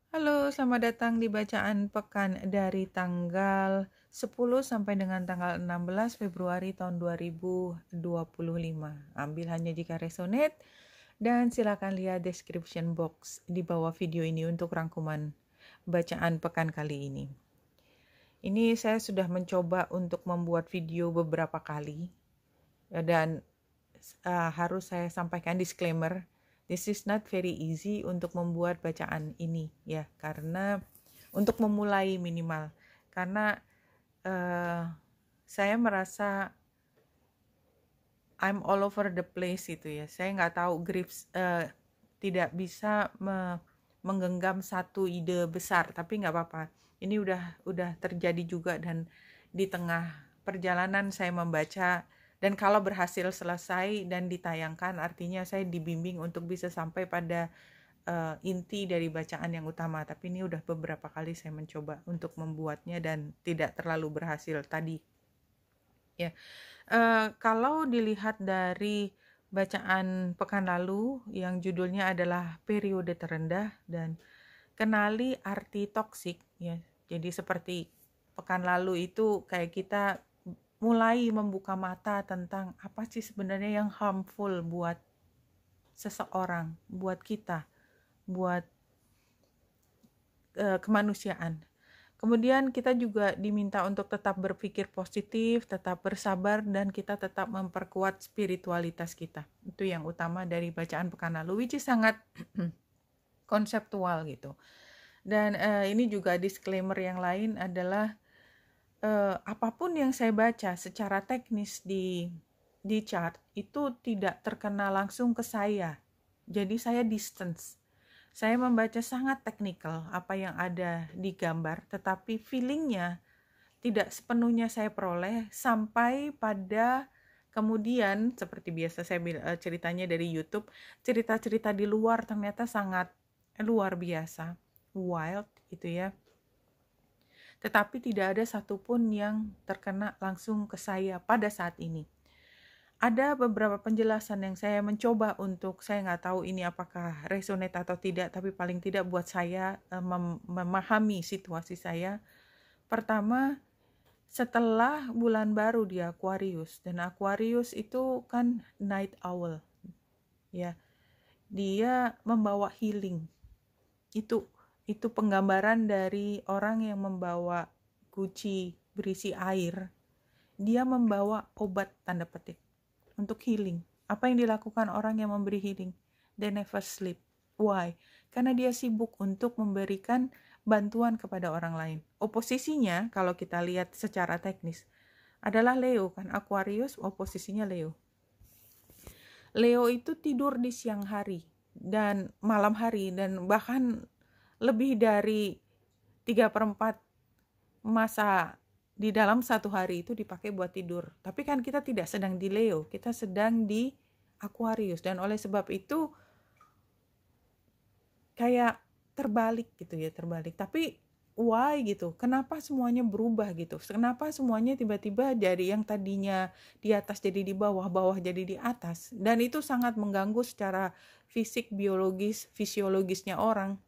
Halo, selamat datang di bacaan pekan dari tanggal 10 sampai dengan tanggal 16 Februari tahun 2025. Ambil hanya jika resonate dan silakan lihat description box di bawah video ini untuk rangkuman bacaan pekan kali ini. Ini saya sudah mencoba untuk membuat video beberapa kali dan harus saya sampaikan disclaimer, this is not very easy untuk membuat bacaan ini ya, karena untuk memulai minimal, karena saya merasa I'm all over the place itu ya. Saya nggak tahu grips, tidak bisa menggenggam satu ide besar, tapi nggak apa-apa. Ini udah terjadi juga, dan di tengah perjalanan saya membaca, dan kalau berhasil selesai dan ditayangkan, artinya saya dibimbing untuk bisa sampai pada inti dari bacaan yang utama. Tapi ini udah beberapa kali saya mencoba untuk membuatnya dan tidak terlalu berhasil tadi. Ya, kalau dilihat dari bacaan pekan lalu yang judulnya adalah periode terendah dan kenali arti toksik ya. Jadi seperti pekan lalu itu kayak kita mulai membuka mata tentang apa sih sebenarnya yang harmful buat seseorang, buat kita, buat kemanusiaan. Kemudian kita juga diminta untuk tetap berpikir positif, tetap bersabar, dan kita tetap memperkuat spiritualitas kita. Itu yang utama dari bacaan pekan lalu, which is sangat konseptual gitu. Dan ini juga disclaimer yang lain adalah apapun yang saya baca secara teknis di chart itu tidak terkena langsung ke saya. Jadi saya distance. Saya membaca sangat teknikal apa yang ada di gambar, tetapi feelingnya tidak sepenuhnya saya peroleh sampai pada kemudian, seperti biasa saya ceritanya dari YouTube, cerita-cerita di luar ternyata sangat luar biasa, wild gitu ya. Tetapi tidak ada satupun yang terkena langsung ke saya pada saat ini. Ada beberapa penjelasan yang saya mencoba untuk, saya nggak tahu ini apakah resonate atau tidak, tapi paling tidak buat saya memahami situasi saya. Pertama, setelah bulan baru di Aquarius, dan Aquarius itu kan night owl ya, dia membawa healing. Itu penggambaran dari orang yang membawa guci berisi air, dia membawa obat tanda petik untuk healing. Apa yang dilakukan orang yang memberi healing? They never sleep. Why? Karena dia sibuk untuk memberikan bantuan kepada orang lain. Oposisinya, kalau kita lihat secara teknis, adalah Leo kan. Aquarius oposisinya Leo. Leo itu tidur di siang hari dan malam hari, dan bahkan lebih dari 3/4 masa di dalam satu hari itu dipakai buat tidur. Tapi kan kita tidak sedang di Leo, kita sedang di Aquarius, dan oleh sebab itu kayak terbalik gitu ya, terbalik. Tapi why gitu? Kenapa semuanya berubah gitu? Kenapa semuanya tiba-tiba dari yang tadinya di atas jadi di bawah, bawah jadi di atas? Dan itu sangat mengganggu secara fisik, biologis, fisiologisnya orang.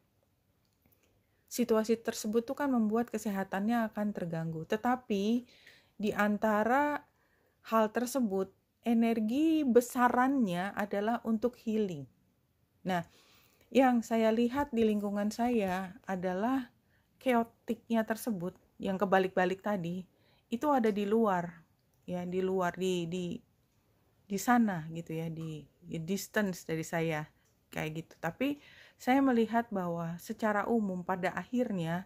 Situasi tersebut tuh kan membuat kesehatannya akan terganggu. Tetapi di antara hal tersebut, energi besarannya adalah untuk healing. Nah, yang saya lihat di lingkungan saya adalah chaoticnya tersebut, yang kebalik-balik tadi, itu ada di luar, ya, di luar, di sana gitu ya, di distance dari saya kayak gitu. Tapi saya melihat bahwa secara umum pada akhirnya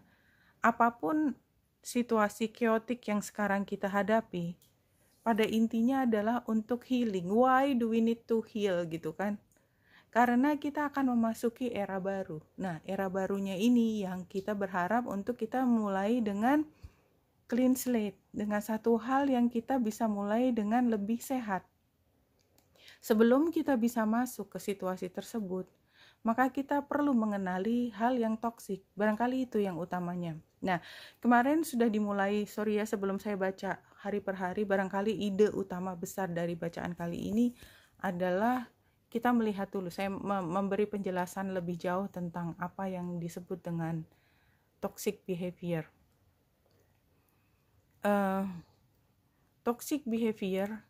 apapun situasi chaotic yang sekarang kita hadapi, pada intinya adalah untuk healing. Why do we need to heal gitu kan? Karena kita akan memasuki era baru. Nah, era barunya ini yang kita berharap untuk kita mulai dengan clean slate, dengan satu hal yang kita bisa mulai dengan lebih sehat. Sebelum kita bisa masuk ke situasi tersebut, maka kita perlu mengenali hal yang toksik. Barangkali itu yang utamanya. Nah, kemarin sudah dimulai, sorry ya sebelum saya baca hari per hari, barangkali ide utama besar dari bacaan kali ini adalah kita melihat dulu, saya memberi penjelasan lebih jauh tentang apa yang disebut dengan toxic behavior. Toxic behavior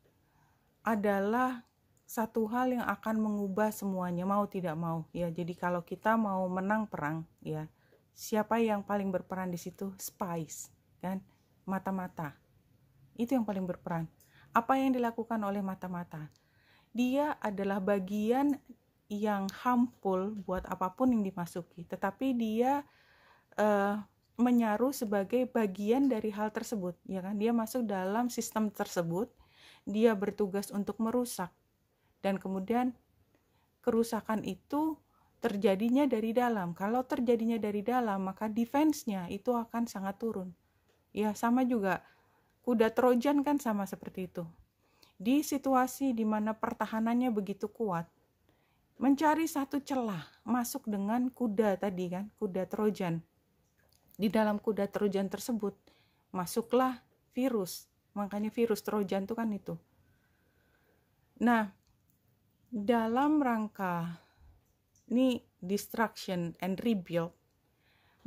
adalah satu hal yang akan mengubah semuanya, mau tidak mau ya. Jadi kalau kita mau menang perang ya, siapa yang paling berperan di situ? Spies, kan? Mata-mata. Itu yang paling berperan. Apa yang dilakukan oleh mata-mata? Dia adalah bagian yang harmful buat apapun yang dimasuki, tetapi dia menyaruh sebagai bagian dari hal tersebut, ya kan? Dia masuk dalam sistem tersebut, dia bertugas untuk merusak, dan kemudian kerusakan itu terjadinya dari dalam. Kalau terjadinya dari dalam, maka defense-nya itu akan sangat turun. Ya, sama juga kuda Trojan kan sama seperti itu. Di situasi di mana pertahanannya begitu kuat, mencari satu celah masuk dengan kuda tadi kan, kuda Trojan. Di dalam kuda Trojan tersebut masuklah virus. Makanya virus Trojan itu kan itu. Nah, dalam rangka ini destruction and rebuild,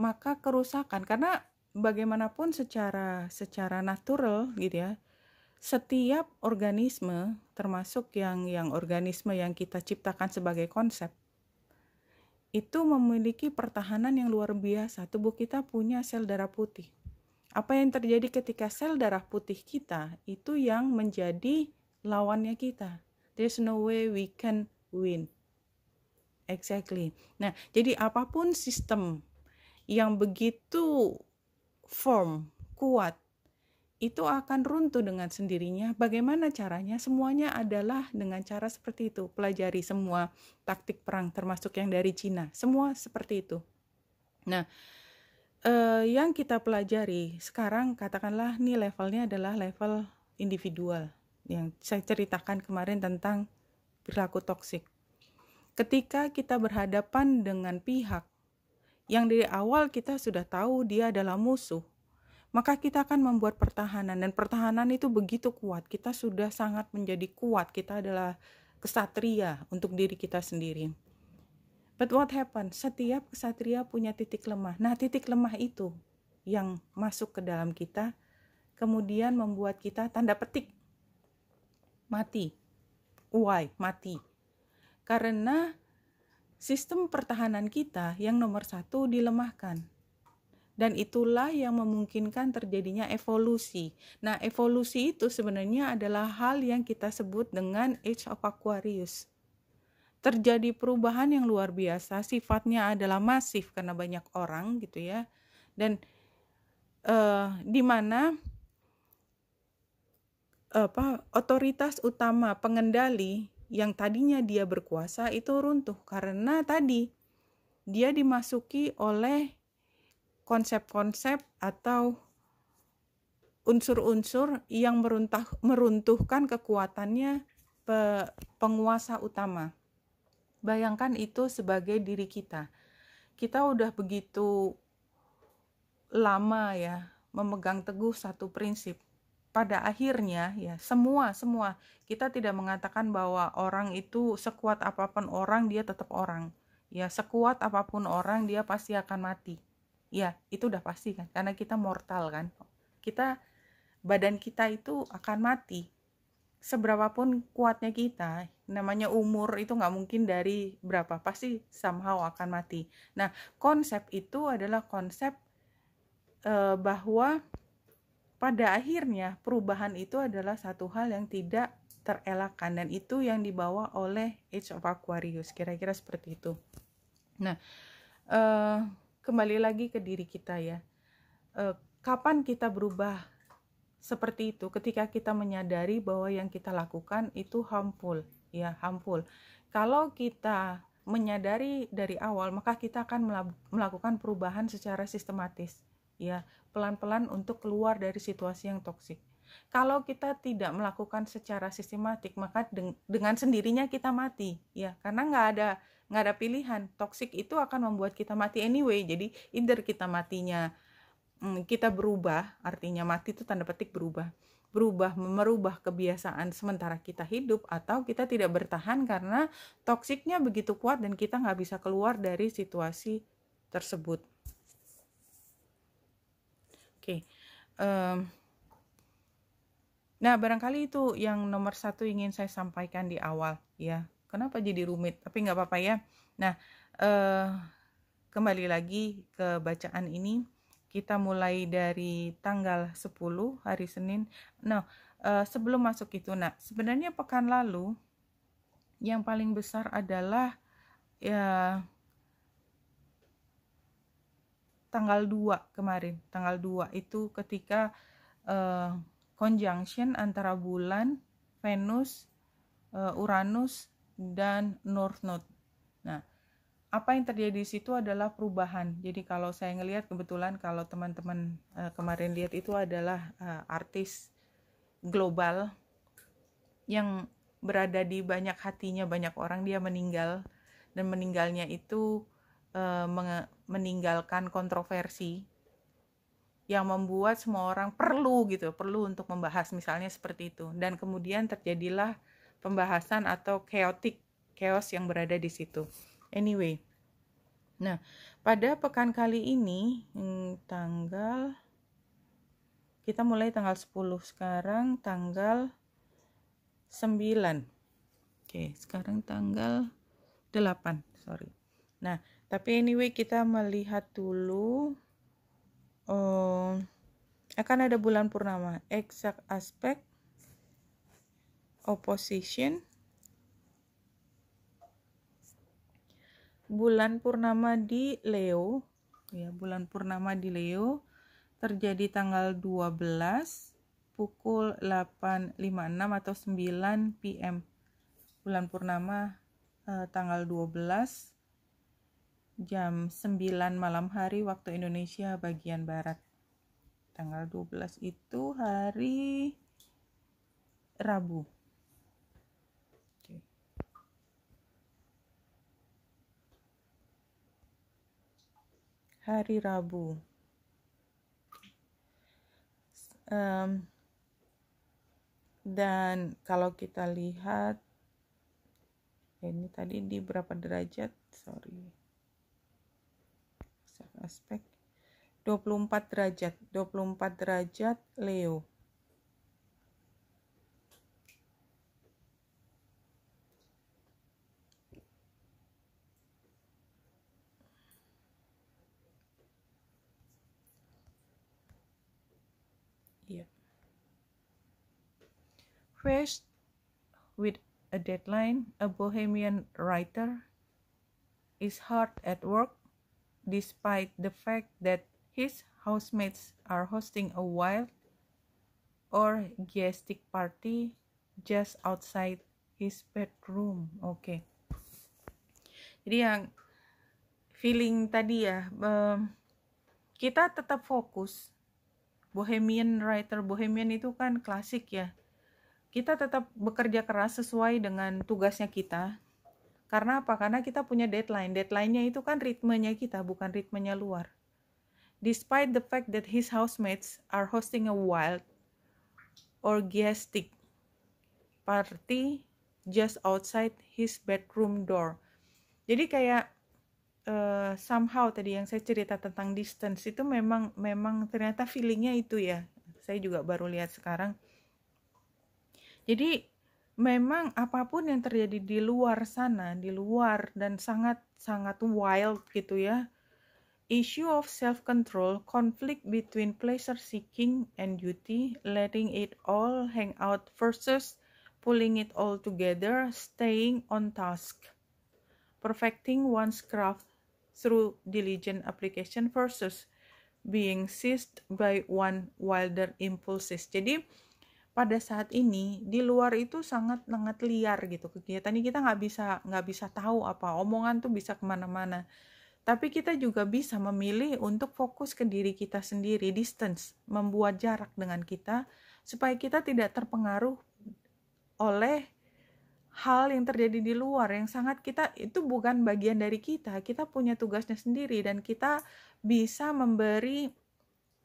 maka kerusakan, karena bagaimanapun secara natural gitu ya, setiap organisme, termasuk yang organisme yang kita ciptakan sebagai konsep, itu memiliki pertahanan yang luar biasa. Tubuh kita punya sel darah putih. Apa yang terjadi ketika sel darah putih kita itu yang menjadi lawannya kita? There's no way we can win. Exactly. Nah, jadi apapun sistem yang begitu kuat, itu akan runtuh dengan sendirinya. Bagaimana caranya? Semuanya adalah dengan cara seperti itu. Pelajari semua taktik perang, termasuk yang dari Cina. Semua seperti itu. Nah, yang kita pelajari sekarang, katakanlah nih levelnya adalah level individual. Yang saya ceritakan kemarin tentang perilaku toksik. Ketika kita berhadapan dengan pihak yang dari awal kita sudah tahu dia adalah musuh, maka kita akan membuat pertahanan, dan pertahanan itu begitu kuat. Kita sudah sangat menjadi kuat. Kita adalah kesatria untuk diri kita sendiri. But what happens? Setiap kesatria punya titik lemah. Nah, titik lemah itu yang masuk ke dalam kita, kemudian membuat kita tanda petik mati. Why? Mati. Karena sistem pertahanan kita yang nomor 1 dilemahkan. Dan itulah yang memungkinkan terjadinya evolusi. Nah, evolusi itu sebenarnya adalah hal yang kita sebut dengan Age of Aquarius. Terjadi perubahan yang luar biasa, sifatnya adalah masif karena banyak orang gitu ya. Dan di mana otoritas utama pengendali yang tadinya dia berkuasa itu runtuh karena tadi dia dimasuki oleh konsep-konsep atau unsur-unsur yang meruntuhkan kekuatannya penguasa utama. Bayangkan itu sebagai diri kita. Kita udah begitu lama ya memegang teguh satu prinsip. Pada akhirnya ya semua kita tidak mengatakan bahwa orang itu sekuat apapun orang dia tetap orang. Ya, sekuat apapun orang dia pasti akan mati. Ya, itu udah pasti kan, karena kita mortal kan. Badan kita itu akan mati. Seberapapun kuatnya kita, namanya umur itu nggak mungkin dari berapa, pasti somehow akan mati. Nah, konsep itu adalah konsep bahwa pada akhirnya perubahan itu adalah satu hal yang tidak terelakkan, dan itu yang dibawa oleh Age of Aquarius, kira-kira seperti itu. Nah, kembali lagi ke diri kita ya. Kapan kita berubah seperti itu? Ketika kita menyadari bahwa yang kita lakukan itu harmful. Kalau kita menyadari dari awal, maka kita akan melakukan perubahan secara sistematis. Ya, pelan-pelan untuk keluar dari situasi yang toksik. Kalau kita tidak melakukan secara sistematik, maka dengan sendirinya kita mati. Ya, karena nggak ada pilihan. Toksik itu akan membuat kita mati anyway. Jadi either kita matinya kita berubah, artinya mati itu tanda petik berubah, merubah kebiasaan sementara kita hidup, atau kita tidak bertahan karena toksiknya begitu kuat dan kita nggak bisa keluar dari situasi tersebut. Oke. Nah, barangkali itu yang nomor 1 ingin saya sampaikan di awal ya. Kenapa jadi rumit? Tapi nggak apa-apa ya. Nah, kembali lagi ke bacaan ini. Kita mulai dari tanggal 10 hari Senin. Nah, sebelum masuk itu, sebenarnya pekan lalu yang paling besar adalah ya tanggal 2 kemarin. Tanggal 2 itu ketika conjunction antara bulan, Venus, Uranus, dan North Node. Nah, apa yang terjadi di situ adalah perubahan. Jadi kalau saya ngelihat, kebetulan kalau teman-teman kemarin lihat, itu adalah artis global yang berada di banyak hatinya banyak orang. Dia meninggal, dan meninggalnya itu meninggalkan kontroversi yang membuat semua orang perlu untuk membahas, misalnya seperti itu. Dan kemudian terjadilah pembahasan atau chaos yang berada di situ. Anyway, nah pada pekan kali ini kita mulai tanggal 10, sekarang tanggal 9. Oke, sekarang tanggal 8, sorry. Nah, tapi anyway, kita melihat dulu akan ada bulan purnama, exact aspect, opposition. Bulan purnama di Leo, ya, bulan purnama di Leo terjadi tanggal 12 pukul 8.56 atau 9 PM. Bulan purnama tanggal 12 jam 9 malam hari waktu Indonesia bagian barat. Tanggal 12 itu hari Rabu. Hari Rabu. Dan kalau kita lihat, ini tadi di berapa derajat? Sorry. Aspek 24 derajat. 24 derajat Leo. Faced with a deadline, a bohemian writer is hard at work despite the fact that his housemates are hosting a wild or gastic party just outside his bedroom. Oke. Jadi yang feeling tadi ya, kita tetap fokus. Bohemian writer, bohemian itu kan klasik ya. Kita tetap bekerja keras sesuai dengan tugasnya kita. Karena apa? Karena kita punya deadline. Deadline-nya itu kan ritmenya kita, bukan ritmenya luar. Despite the fact that his housemates are hosting a wild or gastic party just outside his bedroom door. Jadi kayak somehow tadi yang saya cerita tentang distance itu memang ternyata feelingnya itu ya. Saya juga baru lihat sekarang. Jadi memang apapun yang terjadi di luar sana, di luar dan sangat wild gitu ya. Issue of self-control, conflict between pleasure seeking and duty, letting it all hang out versus pulling it all together, staying on task, perfecting one's craft through diligent application versus being seized by one wilder impulses. Jadi pada saat ini di luar itu sangat liar gitu kegiatannya, kita nggak bisa tahu apa, omongan tuh bisa kemana-mana. Tapi kita juga bisa memilih untuk fokus ke diri kita sendiri, distance, membuat jarak dengan kita supaya kita tidak terpengaruh oleh hal yang terjadi di luar yang sangat kita itu bukan bagian dari kita. Kita punya tugasnya sendiri dan kita bisa memberi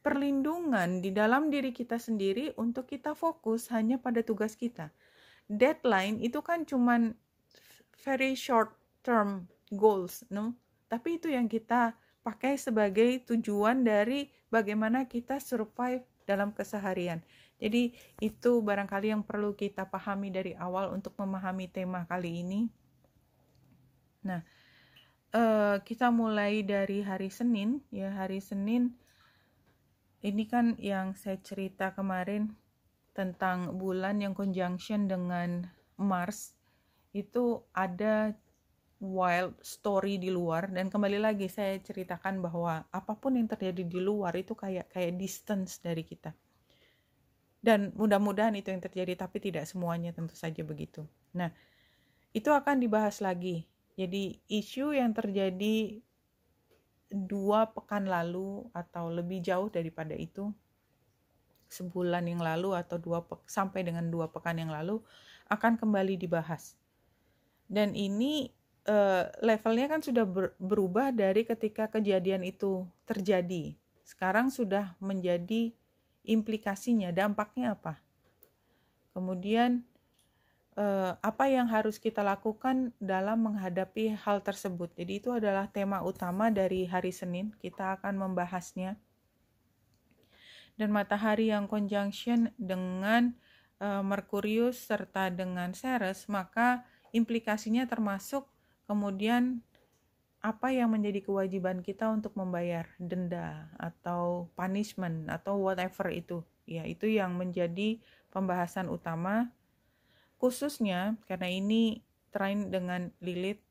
perlindungan di dalam diri kita sendiri untuk kita fokus hanya pada tugas kita. Deadline itu kan cuman very short term goals, no? Tapi itu yang kita pakai sebagai tujuan dari bagaimana kita survive dalam keseharian. Jadi itu barangkali yang perlu kita pahami dari awal untuk memahami tema kali ini. Nah, kita mulai dari hari Senin, ya. Hari Senin ini kan yang saya cerita kemarin tentang bulan yang conjunction dengan Mars, itu ada wild story di luar, dan kembali lagi saya ceritakan bahwa apapun yang terjadi di luar itu kayak distance dari kita. Dan mudah-mudahan itu yang terjadi, tapi tidak semuanya tentu saja begitu. Nah, itu akan dibahas lagi. Jadi isu yang terjadi 2 pekan lalu atau lebih jauh daripada itu, sebulan yang lalu atau sampai dengan 2 pekan yang lalu akan kembali dibahas. Dan ini levelnya kan sudah berubah dari ketika kejadian itu terjadi. Sekarang sudah menjadi implikasinya, dampaknya apa? Kemudian apa yang harus kita lakukan dalam menghadapi hal tersebut. Jadi itu adalah tema utama dari hari Senin, kita akan membahasnya. Dan matahari yang conjunction dengan Merkurius serta dengan Ceres, maka implikasinya termasuk kemudian apa yang menjadi kewajiban kita untuk membayar denda atau punishment atau whatever itu. Ya, itu yang menjadi pembahasan utama. Khususnya karena ini trine dengan Lilith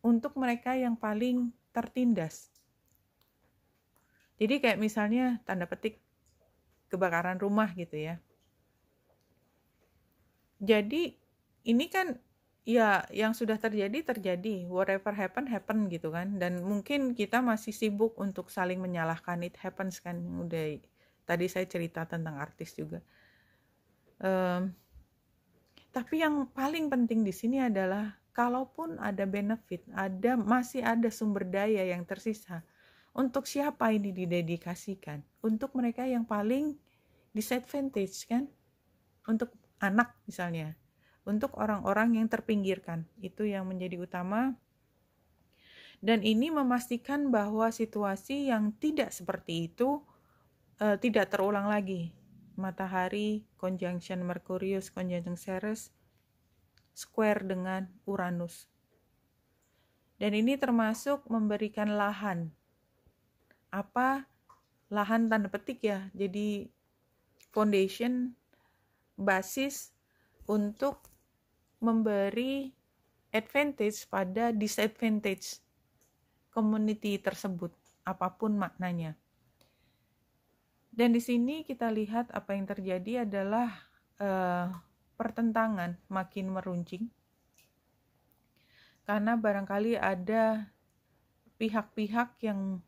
untuk mereka yang paling tertindas. Jadi kayak misalnya tanda petik kebakaran rumah gitu ya. Jadi ini kan ya yang sudah terjadi, whatever happen gitu kan. Dan mungkin kita masih sibuk untuk saling menyalahkan, it happens kan. Udah tadi saya cerita tentang artis juga. Tapi yang paling penting di sini adalah kalaupun ada benefit, masih ada sumber daya yang tersisa, untuk siapa ini didedikasikan? Untuk mereka yang paling disadvantage kan? Untuk anak misalnya, untuk orang-orang yang terpinggirkan, itu yang menjadi utama. Dan ini memastikan bahwa situasi yang tidak seperti itu tidak terulang lagi. Matahari conjunction Merkurius conjunction Ceres square dengan Uranus. Dan ini termasuk memberikan lahan. Apa? Lahan tanda petik ya. Jadi foundation, basis untuk memberi advantage pada disadvantage community tersebut, apapun maknanya. Dan di sini kita lihat apa yang terjadi adalah pertentangan makin meruncing. Karena barangkali ada pihak-pihak yang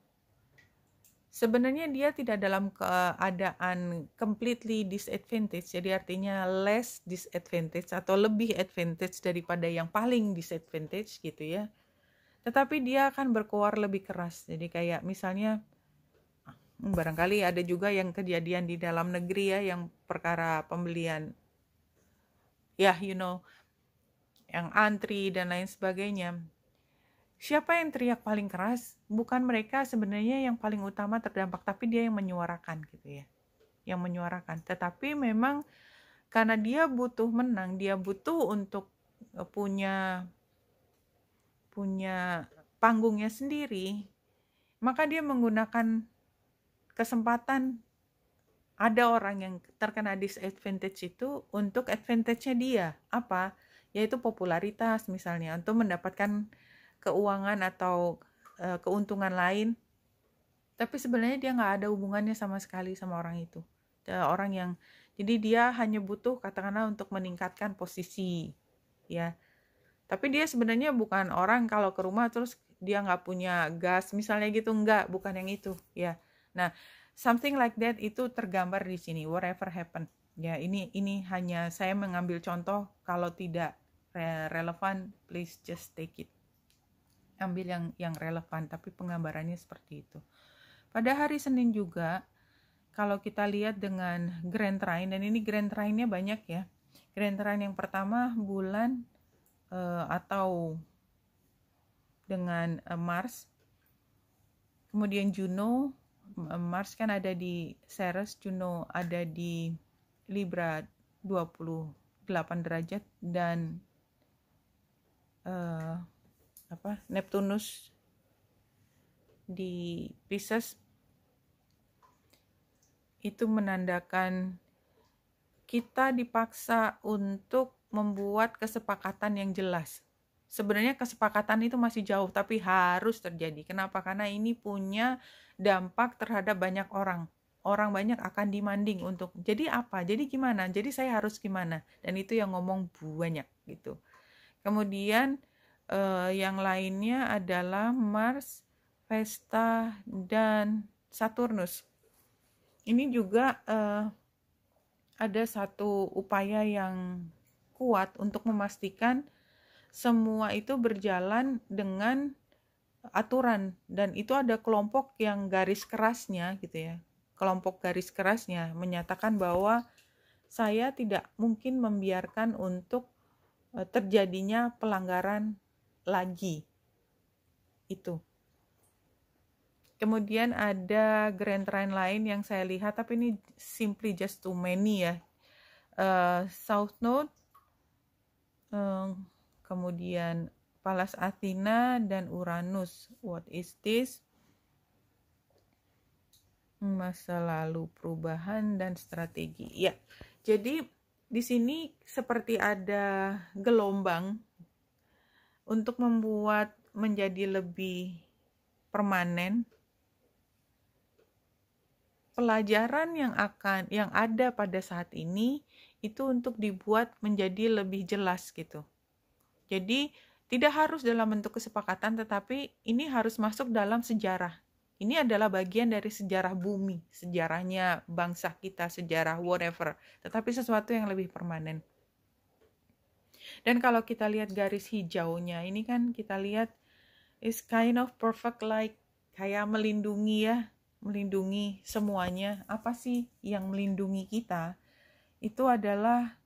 sebenarnya dia tidak dalam keadaan completely disadvantage, jadi artinya less disadvantage atau lebih advantage daripada yang paling disadvantage gitu ya. Tetapi dia akan berkoar lebih keras. Jadi kayak misalnya barangkali ada juga yang kejadian di dalam negeri ya, yang perkara pembelian ya yang antri dan lain sebagainya. Siapa yang teriak paling keras? Bukan mereka sebenarnya yang paling utama terdampak, tapi dia yang menyuarakan gitu ya. Yang menyuarakan. Tetapi memang karena dia butuh menang, dia butuh untuk punya panggungnya sendiri, maka dia menggunakan kesempatan ada orang yang terkena disadvantage itu untuk advantage-nya dia. Apa? Yaitu popularitas misalnya, untuk mendapatkan keuangan atau keuntungan lain. Tapi sebenarnya dia nggak ada hubungannya sama sekali sama orang itu. Jadi dia hanya butuh katakanlah untuk meningkatkan posisi. Ya. Tapi dia sebenarnya bukan orang kalau ke rumah terus dia nggak punya gas misalnya gitu, bukan yang itu ya. Nah, something like that itu tergambar di sini, whatever happen. Ya, ini hanya saya mengambil contoh, kalau tidak relevan please just take it. Ambil yang relevan, tapi penggambarannya seperti itu. Pada hari Senin juga kalau kita lihat dengan Grand Trine, dan ini Grand Trine-nya banyak ya. Grand Trine yang pertama bulan atau dengan Mars, kemudian Juno. Mars kan ada di Ceres, Juno ada di Libra 28 derajat, dan Neptunus di Pisces. Itu menandakan kita dipaksa untuk membuat kesepakatan yang jelas. Sebenarnya kesepakatan itu masih jauh, tapi harus terjadi. Kenapa? Karena ini punya dampak terhadap banyak orang. Orang banyak akan demanding untuk, jadi apa? Jadi gimana? Jadi saya harus gimana? Dan itu yang ngomong banyak gitu. Kemudian yang lainnya adalah Mars, Vesta, dan Saturnus. Ini juga ada satu upaya yang kuat untuk memastikan semua itu berjalan dengan aturan, dan itu ada kelompok yang garis kerasnya gitu ya. Kelompok garis kerasnya menyatakan bahwa saya tidak mungkin membiarkan untuk terjadinya pelanggaran lagi. Itu. Kemudian ada Grand Trine lain yang saya lihat, tapi ini simply just too many ya. South Node, kemudian Pallas Athena dan Uranus. What is this? Masa lalu, perubahan, dan strategi. Ya, jadi di sini seperti ada gelombang untuk membuat menjadi lebih permanen pelajaran yang ada pada saat ini, itu untuk dibuat menjadi lebih jelas gitu. Jadi tidak harus dalam bentuk kesepakatan, tetapi ini harus masuk dalam sejarah. Ini adalah bagian dari sejarah bumi, sejarahnya bangsa kita, sejarah whatever, tetapi sesuatu yang lebih permanen. Dan kalau kita lihat garis hijaunya, ini kan kita lihat is kind of perfect, like kayak melindungi ya, melindungi semuanya. Apa sih yang melindungi kita? Itu adalah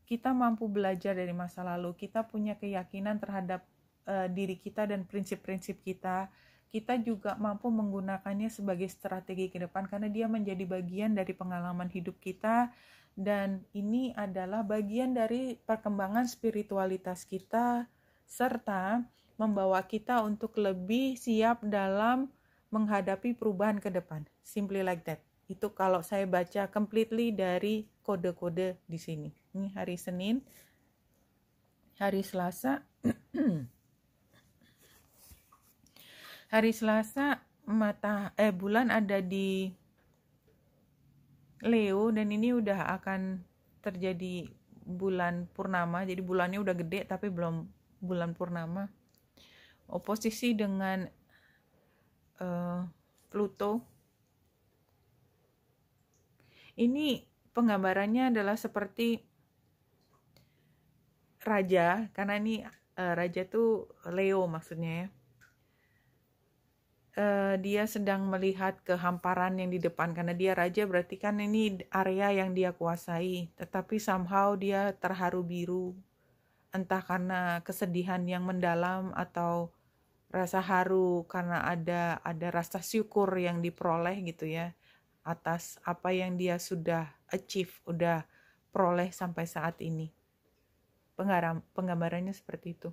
kita mampu belajar dari masa lalu, kita punya keyakinan terhadap diri kita dan prinsip-prinsip kita. Kita juga mampu menggunakannya sebagai strategi ke depan karena dia menjadi bagian dari pengalaman hidup kita, dan ini adalah bagian dari perkembangan spiritualitas kita serta membawa kita untuk lebih siap dalam menghadapi perubahan ke depan. Simply like that. Itu kalau saya baca completely dari kode-kode di sini. Ini hari Senin, hari Selasa. Hari Selasa bulan ada di Leo, dan ini udah akan terjadi bulan purnama. Jadi bulannya udah gede tapi belum bulan purnama. Oposisi dengan Pluto. Ini penggambarannya adalah seperti raja, karena ini raja tuh Leo maksudnya ya. Dia sedang melihat kehamparan yang di depan, karena dia raja berarti kan ini area yang dia kuasai, tetapi somehow dia terharu biru, entah karena kesedihan yang mendalam atau rasa haru karena ada rasa syukur yang diperoleh gitu ya atas apa yang dia sudah achieve, udah peroleh sampai saat ini. Penggambarannya seperti itu.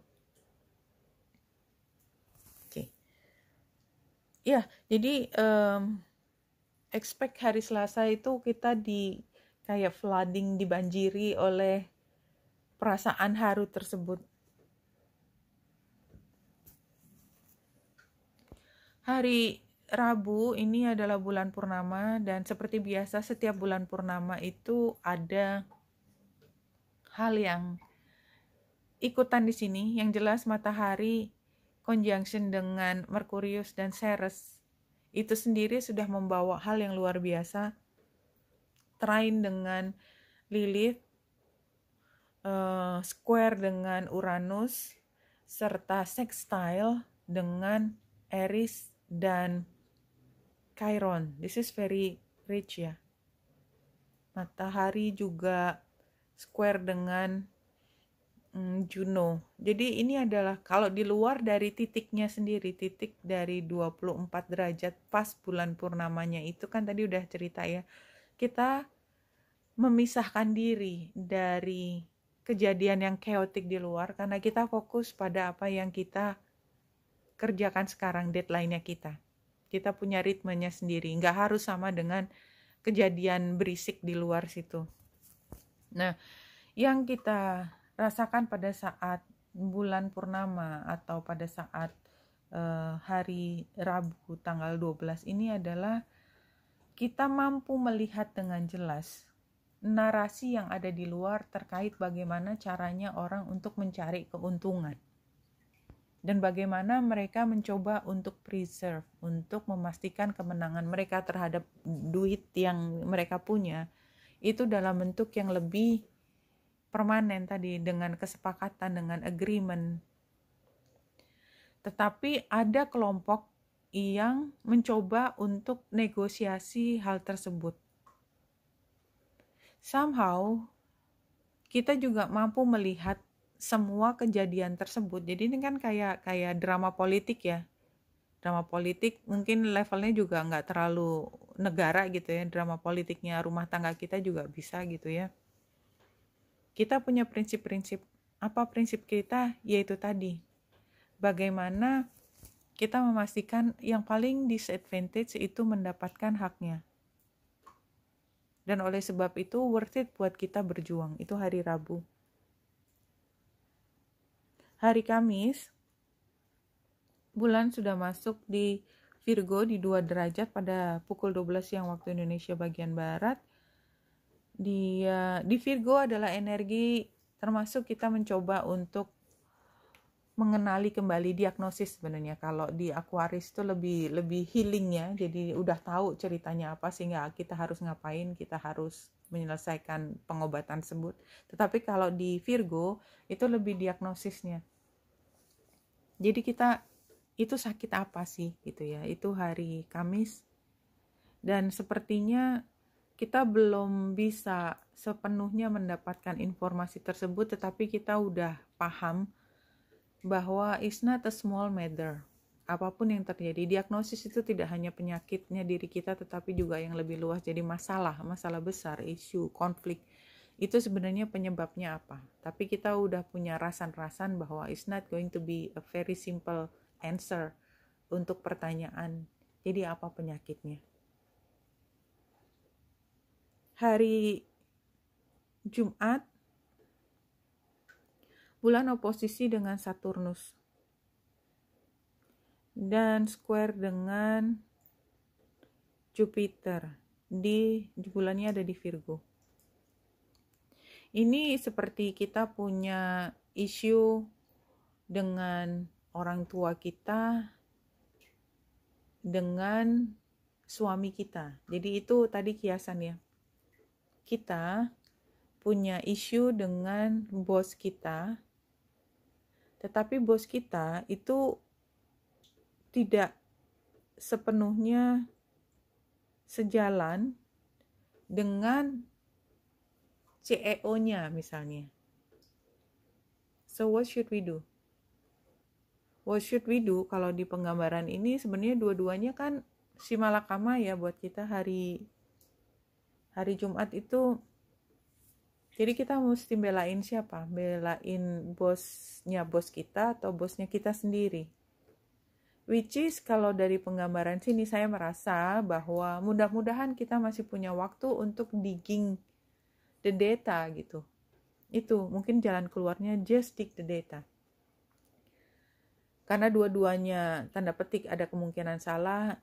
Ya, jadi expect hari Selasa itu kita kayak flooding, dibanjiri oleh perasaan haru tersebut. Hari Rabu ini adalah bulan purnama, dan seperti biasa setiap bulan purnama itu ada hal yang ikutan di sini. Yang jelas matahari conjunction dengan Merkurius dan Ceres itu sendiri sudah membawa hal yang luar biasa. Trine dengan Lilith, square dengan Uranus, serta sextile dengan Aries dan Chiron. This is very rich ya. Matahari juga square dengan Juno. Jadi ini adalah kalau di luar dari titiknya sendiri, titik dari 24 derajat pas bulan purnamanya itu kan tadi udah cerita ya. Kita memisahkan diri dari kejadian yang chaotic di luar karena kita fokus pada apa yang kita kerjakan sekarang, deadline-nya kita. Kita punya ritmenya sendiri, nggak harus sama dengan kejadian berisik di luar situ. Nah, yang kita rasakan pada saat bulan purnama atau pada saat hari Rabu tanggal 12 ini adalah kita mampu melihat dengan jelas narasi yang ada di luar terkait bagaimana caranya orang untuk mencari keuntungan. Dan bagaimana mereka mencoba untuk preserve, untuk memastikan kemenangan mereka terhadap duit yang mereka punya, itu dalam bentuk yang lebih permanen tadi, dengan kesepakatan, dengan agreement. Tetapi ada kelompok yang mencoba untuk negosiasi hal tersebut. Somehow, kita juga mampu melihat semua kejadian tersebut. Jadi ini kan kayak drama politik ya. Drama politik mungkin levelnya juga nggak terlalu negara gitu ya. Drama politiknya rumah tangga kita juga bisa gitu ya. Kita punya prinsip-prinsip. Apa prinsip kita? Yaitu tadi, bagaimana kita memastikan yang paling disadvantage itu mendapatkan haknya. Dan oleh sebab itu worth it buat kita berjuang. Itu hari Rabu. Hari Kamis, bulan sudah masuk di Virgo di 2 derajat pada pukul 12 siang waktu Indonesia bagian Barat. Di Virgo adalah energi termasuk kita mencoba untuk mengenali kembali diagnosis sebenarnya. Kalau di Aquarius itu lebih healingnya, jadi udah tahu ceritanya apa sehingga kita harus ngapain, kita harus menyelesaikan pengobatan tersebut. Tetapi kalau di Virgo itu lebih diagnosisnya. Jadi kita itu sakit apa sih gitu ya. Itu hari Kamis. Dan sepertinya kita belum bisa sepenuhnya mendapatkan informasi tersebut, tetapi kita udah paham bahwa it's not a small matter. Apapun yang terjadi, diagnosis itu tidak hanya penyakitnya diri kita, tetapi juga yang lebih luas. Jadi masalah besar, isu, konflik, itu sebenarnya penyebabnya apa. Tapi kita udah punya rasan-rasan bahwa it's not going to be a very simple answer untuk pertanyaan, jadi apa penyakitnya. Hari Jumat, bulan oposisi dengan Saturnus dan square dengan Jupiter. Di bulannya ada di Virgo. Ini seperti kita punya isu dengan orang tua kita, dengan suami kita. Jadi itu tadi kiasan ya. Kita punya isu dengan bos kita, tetapi bos kita itu tidak sepenuhnya sejalan dengan CEO-nya misalnya. So what should we do? What should we do kalau di penggambaran ini sebenarnya dua-duanya kan si malakama ya buat kita hari Jumat itu. Jadi kita mesti belain siapa? Belain bosnya bos kita atau bosnya kita sendiri? Which is kalau dari penggambaran sini saya merasa bahwa mudah-mudahan kita masih punya waktu untuk digging the data gitu. Itu mungkin jalan keluarnya just dig the data. Karena dua-duanya tanda petik ada kemungkinan salah,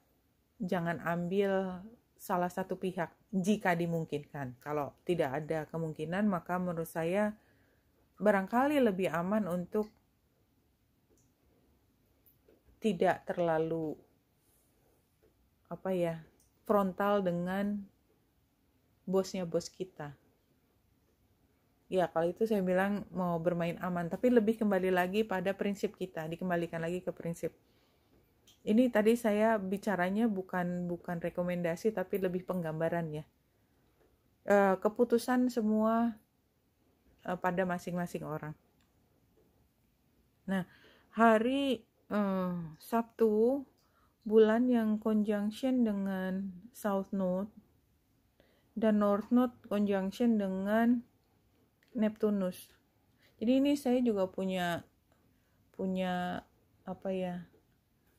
jangan ambil salah satu pihak jika dimungkinkan. Kalau tidak ada kemungkinan, maka menurut saya barangkali lebih aman untuk tidak terlalu frontal dengan bosnya bos kita. Ya, kalau itu saya bilang mau bermain aman, tapi lebih kembali lagi pada prinsip kita, dikembalikan lagi ke prinsip. Ini tadi saya bicaranya bukan rekomendasi tapi lebih penggambaran ya. Keputusan semua pada masing-masing orang. Nah, hari Sabtu, bulan yang conjunction dengan South Node dan North Node conjunction dengan Neptunus. Jadi ini saya juga punya apa ya,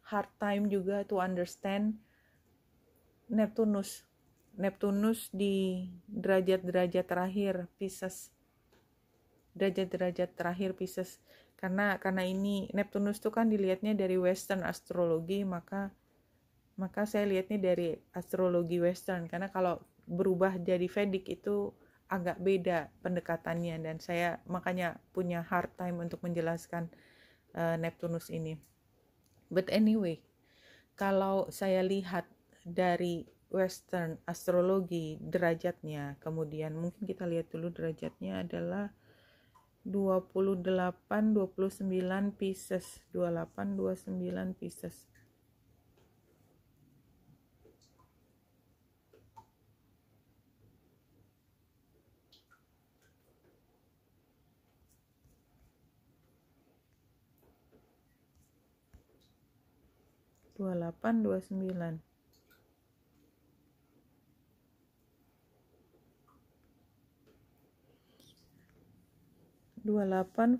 hard time juga to understand Neptunus di derajat-derajat terakhir Pisces. Derajat-derajat terakhir Pisces. Karena ini Neptunus itu kan dilihatnya dari Western astrologi, maka saya lihatnya dari astrologi Western. Karena kalau berubah jadi Vedic itu agak beda pendekatannya, dan saya makanya punya hard time untuk menjelaskan Neptunus ini. But anyway, kalau saya lihat dari Western astrologi derajatnya, kemudian mungkin kita lihat dulu derajatnya adalah 28-29 Pisces, 28-29 Pisces. Dua delapan 28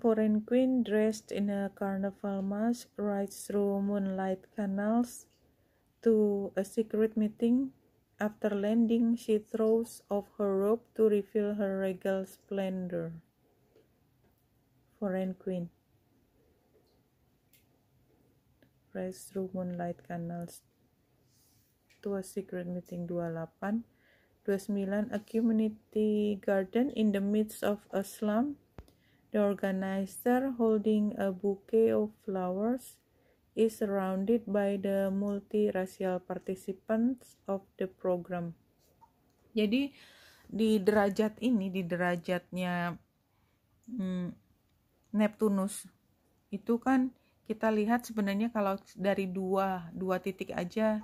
foreign queen dressed in a carnival mask rides through moonlight canals to a secret meeting. After landing, she throws off her robe to reveal her regal splendor. Foreign queen rides through moonlight canals to a secret meeting. 28. 29. A community garden in the midst of a slum. The organizer, holding a bouquet of flowers, is surrounded by the multiracial participants of the program. Jadi di derajat ini, di derajatnya Neptunus, itu kan kita lihat sebenarnya kalau dari dua titik aja,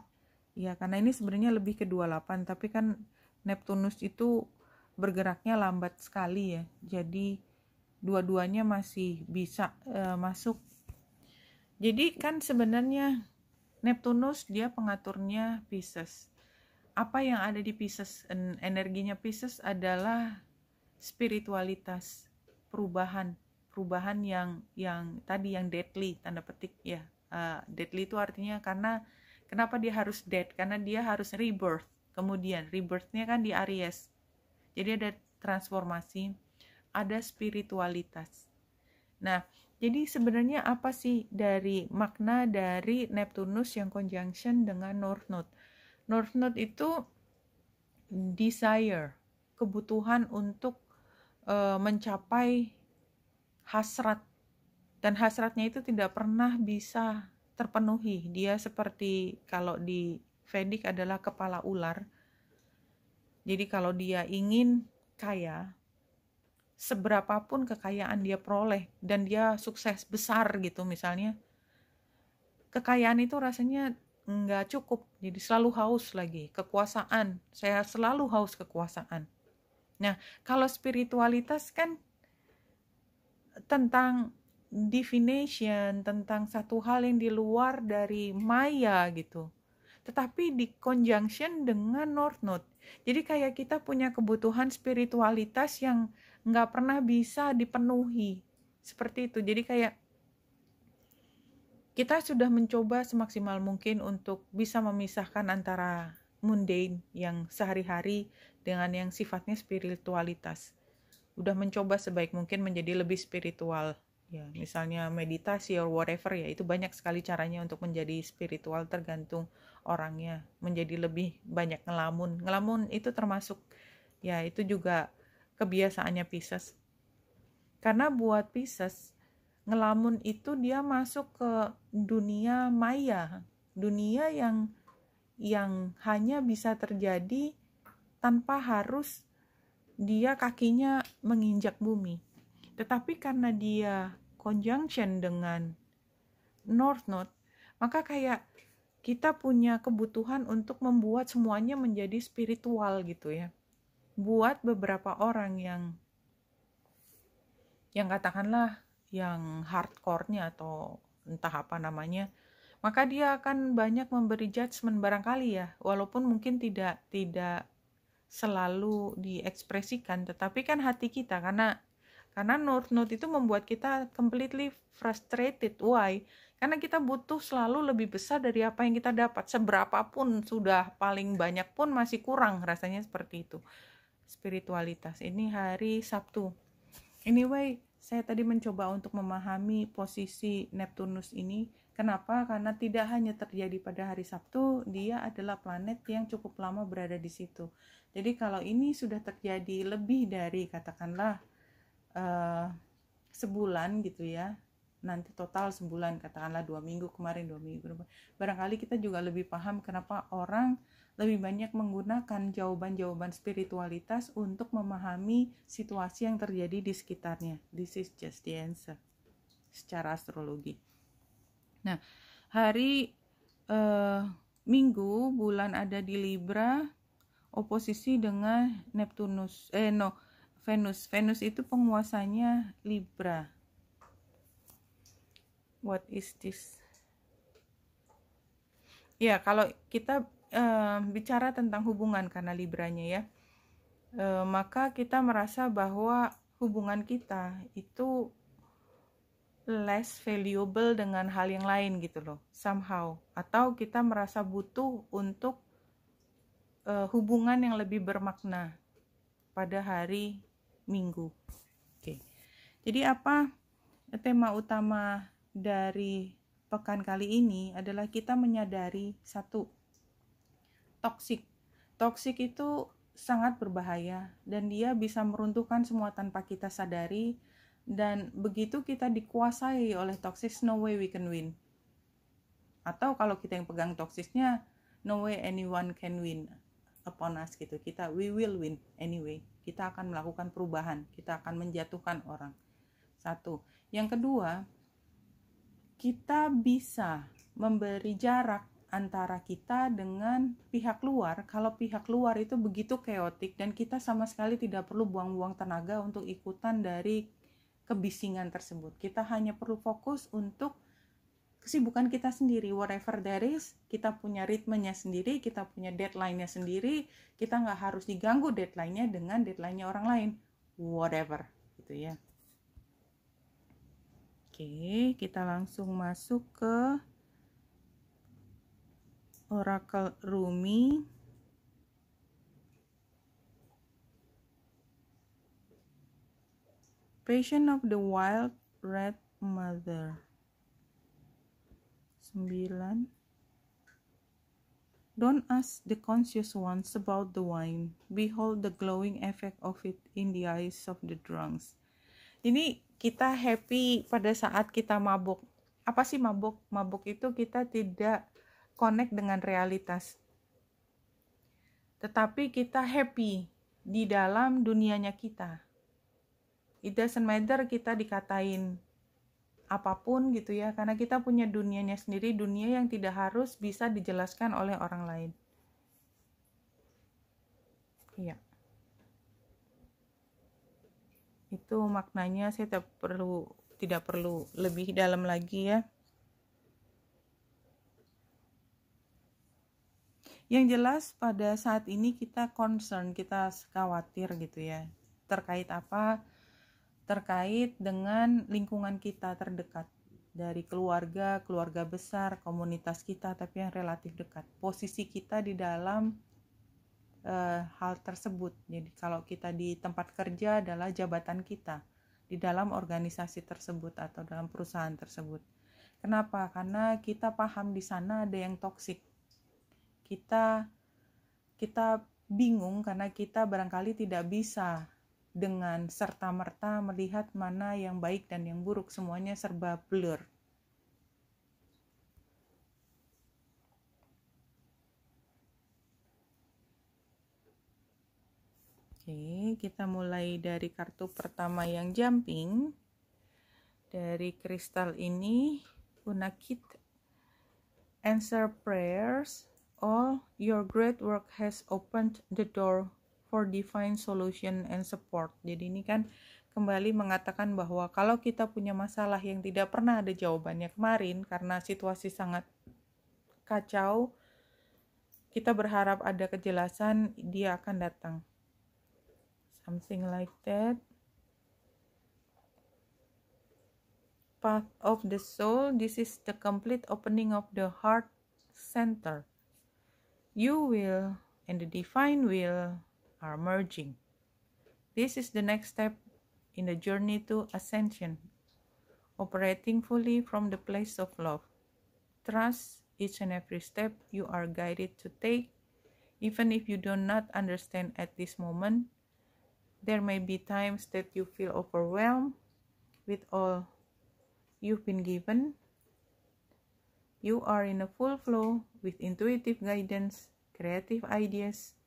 ya karena ini sebenarnya lebih ke 28, tapi kan Neptunus itu bergeraknya lambat sekali ya, jadi dua-duanya masih bisa masuk. Jadi kan sebenarnya Neptunus dia pengaturnya Pisces. Apa yang ada di Pisces, energinya Pisces adalah spiritualitas, perubahan yang tadi yang deadly, tanda petik ya. Deadly itu artinya karena kenapa dia harus dead? Karena dia harus rebirth. Kemudian rebirthnya kan di Aries. Jadi ada transformasi, ada spiritualitas. Nah, jadi sebenarnya apa sih dari makna dari Neptunus yang conjunction dengan North Node? North Node itu desire, kebutuhan untuk mencapai hasrat, dan hasratnya itu tidak pernah bisa terpenuhi. Dia seperti kalau di Vedic adalah kepala ular. Jadi kalau dia ingin kaya, seberapapun kekayaan dia peroleh dan dia sukses besar gitu misalnya, kekayaan itu rasanya nggak cukup, jadi selalu haus lagi kekuasaan. Saya selalu haus kekuasaan. Nah, kalau spiritualitas kan tentang divination, tentang satu hal yang di luar dari maya gitu, tetapi di conjunction dengan North Node. Jadi kayak kita punya kebutuhan spiritualitas yang nggak pernah bisa dipenuhi, seperti itu. Jadi kayak kita sudah mencoba semaksimal mungkin untuk bisa memisahkan antara mundane yang sehari-hari dengan yang sifatnya spiritualitas. Udah mencoba sebaik mungkin menjadi lebih spiritual, ya misalnya meditasi or whatever ya, itu banyak sekali caranya untuk menjadi spiritual, tergantung orangnya. Menjadi lebih banyak ngelamun itu termasuk ya, itu juga kebiasaannya Pisces. Karena buat Pisces, ngelamun itu dia masuk ke dunia maya, dunia yang hanya bisa terjadi tanpa harus dia kakinya menginjak bumi. Tetapi karena dia conjunction dengan North Node, maka kayak kita punya kebutuhan untuk membuat semuanya menjadi spiritual gitu ya. Buat beberapa orang yang katakanlah yang hardcore-nya atau entah apa namanya, maka dia akan banyak memberi judgement barangkali ya, walaupun mungkin tidak selalu diekspresikan, tetapi kan hati kita, karena note itu membuat kita completely frustrated. Why? Karena kita butuh selalu lebih besar dari apa yang kita dapat. Seberapapun sudah paling banyak pun masih kurang, rasanya seperti itu. Spiritualitas ini hari Sabtu. Anyway, saya tadi mencoba untuk memahami posisi Neptunus ini. Kenapa? Karena tidak hanya terjadi pada hari Sabtu, dia adalah planet yang cukup lama berada di situ. Jadi kalau ini sudah terjadi lebih dari katakanlah sebulan gitu ya, nanti total sebulan, katakanlah 2 minggu kemarin, 2 minggu, barangkali kita juga lebih paham kenapa orang lebih banyak menggunakan jawaban-jawaban spiritualitas untuk memahami situasi yang terjadi di sekitarnya. This is just the answer secara astrologi. Nah, hari Minggu bulan ada di Libra, oposisi dengan Neptunus. Venus. Venus itu penguasanya Libra. What is this? Ya, kalau kita bicara tentang hubungan karena Libranya ya, maka kita merasa bahwa hubungan kita itu less valuable dengan hal yang lain gitu loh, somehow. Atau kita merasa butuh untuk hubungan yang lebih bermakna pada hari Minggu. Oke. Jadi apa tema utama dari pekan kali ini adalah kita menyadari satu, toksik. Toksik itu sangat berbahaya dan dia bisa meruntuhkan semua tanpa kita sadari, dan begitu kita dikuasai oleh toxic, no way we can win. Atau kalau kita yang pegang toksisnya, no way anyone can win upon us gitu. We will win anyway. Kita akan melakukan perubahan, kita akan menjatuhkan orang. Satu. Yang kedua, kita bisa memberi jarak antara kita dengan pihak luar. Kalau pihak luar itu begitu chaotic dan kita sama sekali tidak perlu buang-buang tenaga untuk ikutan dari kebisingan tersebut. Kita hanya perlu fokus untuk kesibukan kita sendiri, whatever there is. Kita punya ritmenya sendiri, kita punya deadline-nya sendiri. Kita nggak harus diganggu deadline-nya dengan deadline-nya orang lain, whatever gitu ya. Oke, kita langsung masuk ke Oracle Rumi. Passion of the Wild Red Mother. 9. Don't ask the conscious ones about the wine. Behold the glowing effect of it in the eyes of the drunks. Ini kita happy pada saat kita mabuk. Apa sih mabuk? Mabuk itu kita tidak connect dengan realitas. Tetapi kita happy di dalam dunianya kita. It doesn't matter kita dikatain apapun gitu ya, karena kita punya dunianya sendiri, dunia yang tidak harus bisa dijelaskan oleh orang lain. Iya. Itu maknanya, saya tidak perlu lebih dalam lagi ya. Yang jelas pada saat ini kita concern, kita khawatir gitu ya. Terkait apa? Terkait dengan lingkungan kita terdekat, dari keluarga besar, komunitas kita, tapi yang relatif dekat. Posisi kita di dalam hal tersebut. Jadi kalau kita di tempat kerja adalah jabatan kita di dalam organisasi tersebut atau dalam perusahaan tersebut. Kenapa? Karena kita paham di sana ada yang toksik. Kita bingung karena kita barangkali tidak bisa dengan serta-merta melihat mana yang baik dan yang buruk, semuanya serba blur. Oke, kita mulai dari kartu pertama yang jumping. Dari kristal ini, Unakit answer prayers. All your great work has opened the door for divine solution and support. Jadi ini kan kembali mengatakan bahwa kalau kita punya masalah yang tidak pernah ada jawabannya kemarin karena situasi sangat kacau, kita berharap ada kejelasan, dia akan datang. Something like that. Path of the soul, this is the complete opening of the heart center. You will and the divine will are merging. This is the next step in the journey to ascension, operating fully from the place of love. Trust each and every step you are guided to take, even if you do not understand at this moment. There may be times that you feel overwhelmed with all you've been given. You are in a full flow with intuitive guidance, creative ideas,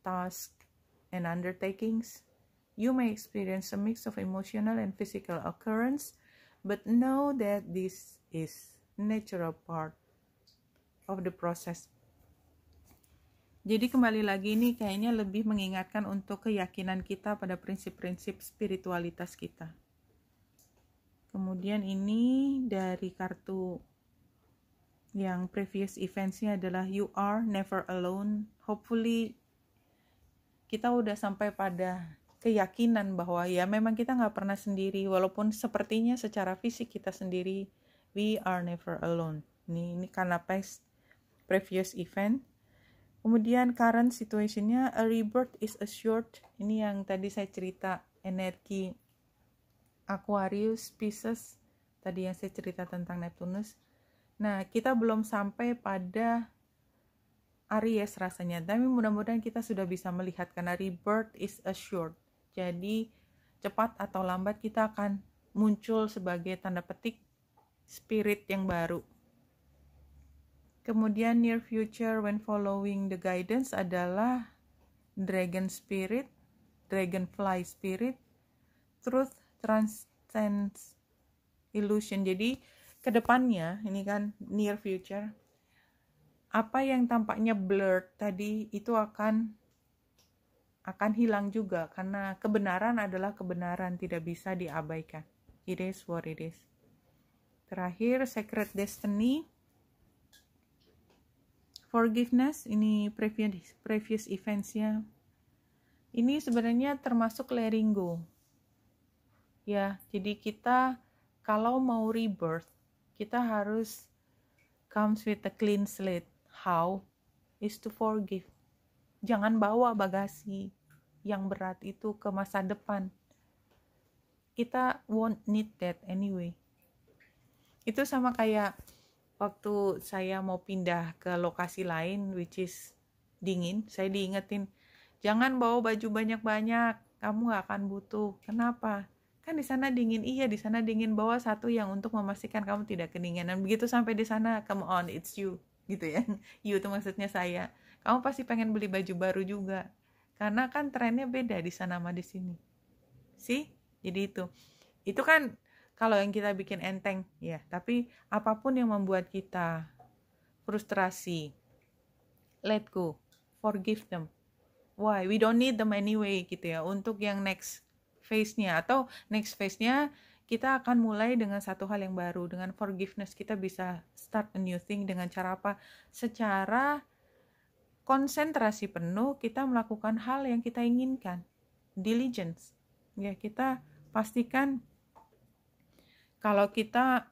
tasks, and undertakings. You may experience a mix of emotional and physical occurrence, but know that this is natural part of the process. Jadi kembali lagi ini kayaknya lebih mengingatkan untuk keyakinan kita pada prinsip-prinsip spiritualitas kita. Kemudian ini dari kartu yang previous events-nya adalah you are never alone. Hopefully kita udah sampai pada keyakinan bahwa ya memang kita nggak pernah sendiri, walaupun sepertinya secara fisik kita sendiri. We are never alone. Ini karena previous event. Kemudian current situation-nya, a rebirth is assured. Ini yang tadi saya cerita, energi Aquarius, Pisces, tadi yang saya cerita tentang Neptunus. Nah, kita belum sampai pada Aries rasanya, tapi mudah-mudahan kita sudah bisa melihat karena rebirth is assured. Jadi, cepat atau lambat kita akan muncul sebagai tanda petik spirit yang baru. Kemudian near future when following the guidance adalah dragon spirit, dragonfly spirit, truth transcends illusion. Jadi kedepannya ini kan near future, apa yang tampaknya blurred tadi itu akan hilang juga karena kebenaran adalah kebenaran, tidak bisa diabaikan. It is what it is. Terakhir sacred destiny, forgiveness, ini previous events-nya. Ini sebenarnya termasuk letting go. Ya, jadi kita kalau mau rebirth, kita harus comes with a clean slate. How? Is to forgive. Jangan bawa bagasi yang berat itu ke masa depan. Kita won't need that anyway. Itu sama kayak waktu saya mau pindah ke lokasi lain, which is dingin, saya diingetin, jangan bawa baju banyak-banyak, kamu gak akan butuh. Kenapa? Kan di sana dingin. Iya, di sana dingin. Bawa satu yang untuk memastikan kamu tidak kedinginan. Begitu sampai di sana, come on, it's you, gitu ya. You itu maksudnya saya. Kamu pasti pengen beli baju baru juga, karena kan trennya beda di sana sama di sini. Sih, jadi itu kan kalau yang kita bikin enteng, ya. Tapi apapun yang membuat kita frustrasi, let go, forgive them. Why? We don't need them anyway, gitu ya. Untuk yang next phase-nya atau next phase-nya kita akan mulai dengan satu hal yang baru. Dengan forgiveness kita bisa start a new thing dengan cara apa? Secara konsentrasi penuh kita melakukan hal yang kita inginkan. Diligence. Ya, kita pastikan kalau kita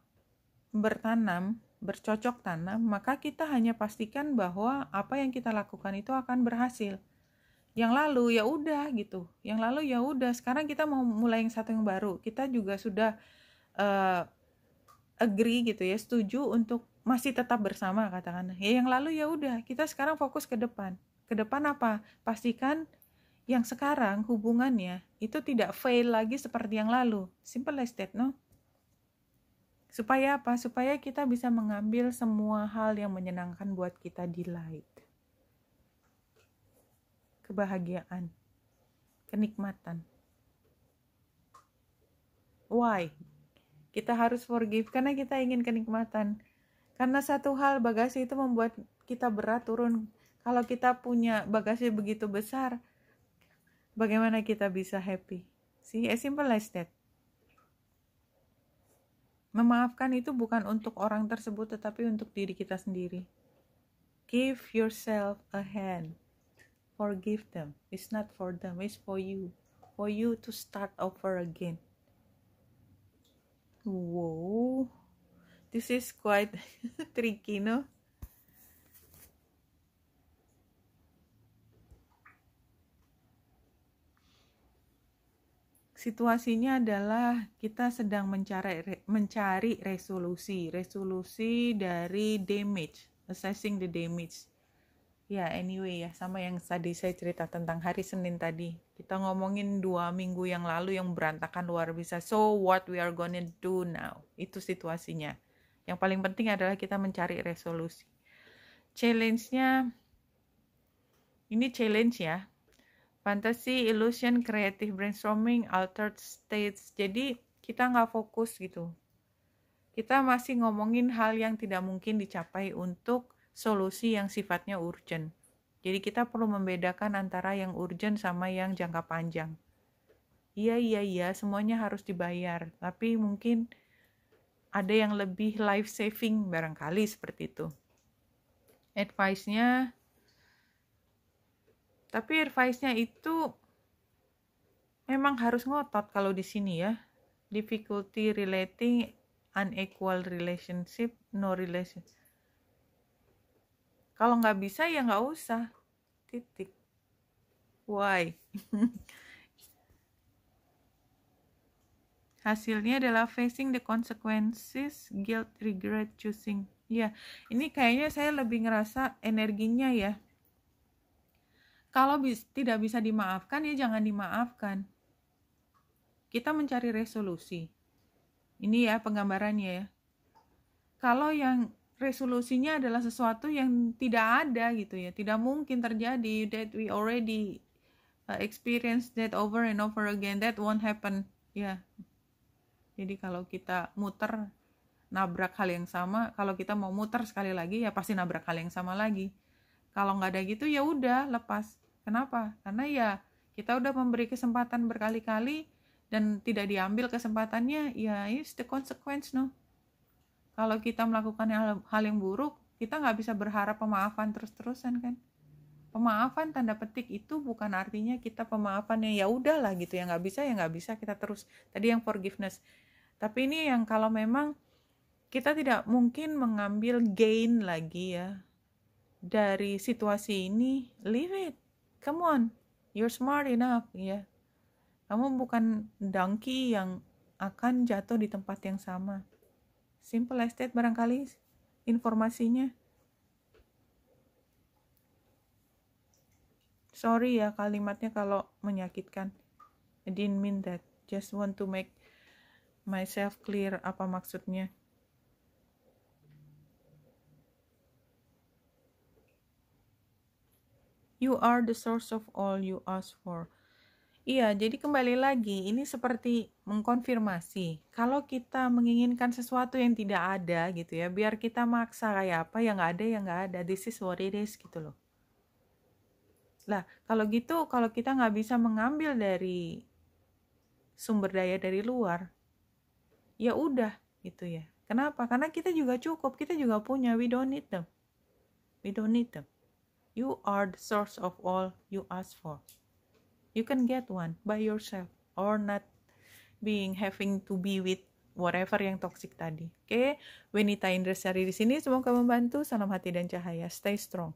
bertanam, bercocok tanam, maka kita hanya pastikan bahwa apa yang kita lakukan itu akan berhasil. Yang lalu ya udah gitu. Yang lalu ya udah. Sekarang kita mau mulai yang satu yang baru. Kita juga sudah agree gitu ya, setuju untuk masih tetap bersama katakan. Ya yang lalu ya udah. Kita sekarang fokus ke depan. Ke depan apa? Pastikan yang sekarang hubungannya itu tidak fail lagi seperti yang lalu. Simple as that, no? Supaya apa? Supaya kita bisa mengambil semua hal yang menyenangkan buat kita, delight. Kebahagiaan, kenikmatan. Why? Kita harus forgive karena kita ingin kenikmatan. Karena satu hal, bagasi itu membuat kita berat turun. Kalau kita punya bagasi begitu besar, bagaimana kita bisa happy? See, as simple as that. Memaafkan itu bukan untuk orang tersebut, tetapi untuk diri kita sendiri. Give yourself a hand. Forgive them. It's not for them, it's for you. For you to start over again. Wow. This is quite tricky, no? Situasinya adalah kita sedang mencari resolusi dari damage, assessing the damage. Ya, anyway ya, sama yang tadi saya cerita tentang hari Senin tadi. Kita ngomongin 2 minggu yang lalu yang berantakan luar biasa. So, what we are gonna do now? Itu situasinya. Yang paling penting adalah kita mencari resolusi. Challenge-nya, ini challenge ya. Fantasy, illusion, creative brainstorming, altered states. Jadi, kita nggak fokus gitu. Kita masih ngomongin hal yang tidak mungkin dicapai untuk solusi yang sifatnya urgent. Jadi kita perlu membedakan antara yang urgent sama yang jangka panjang. Iya, semuanya harus dibayar. Tapi mungkin ada yang lebih life saving barangkali seperti itu. Advice-nya itu memang harus ngotot kalau di sini ya. Difficulty relating unequal relationship, no relationship. Kalau nggak bisa ya nggak usah. Titik. Why? Hasilnya adalah facing the consequences, guilt, regret, choosing. Ya, ini kayaknya saya lebih ngerasa energinya ya. Kalau tidak bisa dimaafkan ya jangan dimaafkan. Kita mencari resolusi. Ini ya penggambarannya ya. Kalau yang resolusinya adalah sesuatu yang tidak ada gitu ya, tidak mungkin terjadi, that we already experience that over and over again, that won't happen ya. Jadi kalau kita muter nabrak hal yang sama, kalau kita mau muter sekali lagi ya pasti nabrak hal yang sama lagi. Kalau nggak ada gitu ya udah lepas. Kenapa? Karena ya kita udah memberi kesempatan berkali-kali dan tidak diambil kesempatannya, ya it's the consequence, no. Kalau kita melakukan hal yang buruk, kita nggak bisa berharap pemaafan terus-terusan kan. Pemaafan tanda petik itu bukan artinya kita pemaafannya ya udahlah gitu ya, nggak bisa kita terus. Tadi yang forgiveness. Tapi ini yang kalau memang kita tidak mungkin mengambil gain lagi ya dari situasi ini, leave it. Come on, you're smart enough ya. Kamu bukan donkey yang akan jatuh di tempat yang sama. Simple as that barangkali informasinya. Sorry ya kalimatnya kalau menyakitkan. I didn't mean that. Just want to make myself clear apa maksudnya. You are the source of all you ask for. Iya, jadi kembali lagi, ini seperti mengkonfirmasi. Kalau kita menginginkan sesuatu yang tidak ada gitu ya, biar kita maksa kayak apa, yang nggak ada, this is what it is gitu loh. Lah, kalau gitu, kalau kita nggak bisa mengambil dari sumber daya dari luar, ya udah gitu ya. Kenapa? Karena kita juga cukup, kita juga punya, we don't need them. You are the source of all you ask for. You can get one by yourself or not having to be with whatever yang toxic tadi. Oke, Wenita Indrasari di sini, semoga membantu. Salam hati dan cahaya. Stay strong.